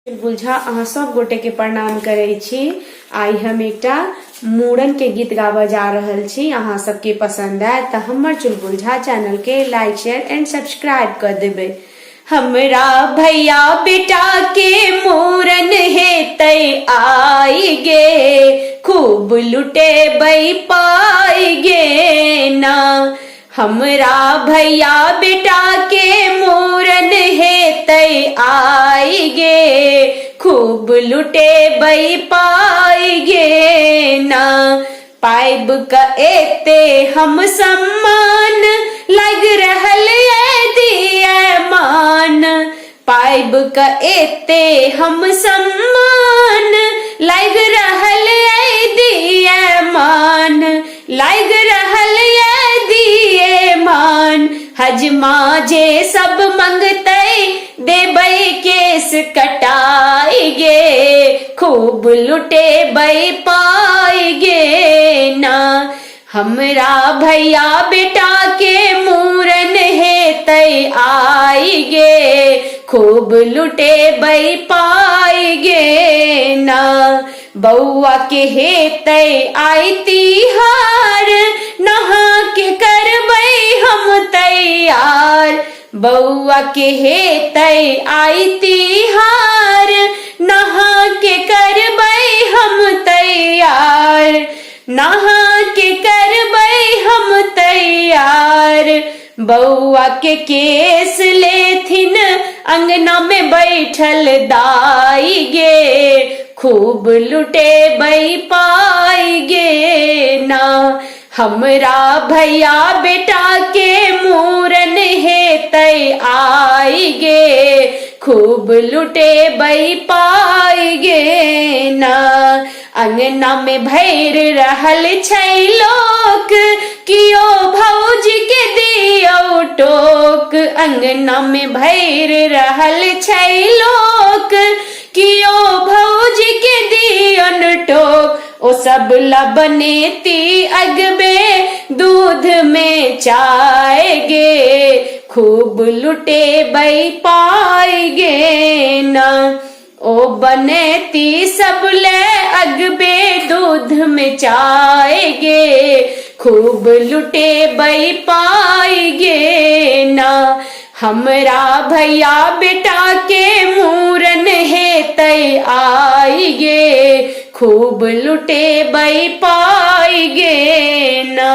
बुझा अहाँ सब गोटे के प्रणाम करे छी। आई हम एकटा मूड़न के गीत गाबा जा रहल छी। अहाँ सबके पसंद आए तो हमर चुलबुल झा चैनल के लाइक शेयर एंड सब्सक्राइब कर देबे। हमरा भैया बेटा के मूड़न हेतै आई गे, खूब लुटे बई पाई गे ना। हमरा भैया बेटा के मूड़न हेतै आई गे, खूब लुटे बई पाई गे ना। पाइब का एते हम सम्मान लग रहल दिए मान। पाइब का एते हम सम्मान लग रहल दिए मान। लग रहल दिए मान। हजमा जे सब मंगतै देबै केस कटाई गे, खूब लुटे बई पाई गे ना। हमरा भैया बेटा के मूड़न हेतै आई गे, खूब लुटे बई पाई गे ना। बउआ के हेतै आई तिहार, नहा के करबै हम तैयार। बउआ के हेतै आई तिहार, नहा के करबै हम तैयार। नहा के करबै हम तैयार। बउआ के केस लेथिन अंगना में बैठल दाई गे, खूब लुटे बई पाई गे ना। हमरा भैया बेटा के मूड़न हेतै आई गे, खूब लुटे बई पाई गे ना। अंगना में भैर रहल छै लोक, कियो भौजी के दियौ टोक। अंगना में भैर रहल छै लोक, कियो भौजी के दियौन टोक। ओ सब लबनेती अगबे दूध में चाय गे, खूब लुटे बई पाई गे ना। ओ बनेती सब ले अगबे दूध में चाय गे, खूब लुटे बई पाई गे ना। हमरा भैया बेटा के मूड़न हेतै आई गे, खूब लुटे बई पाई गे ना।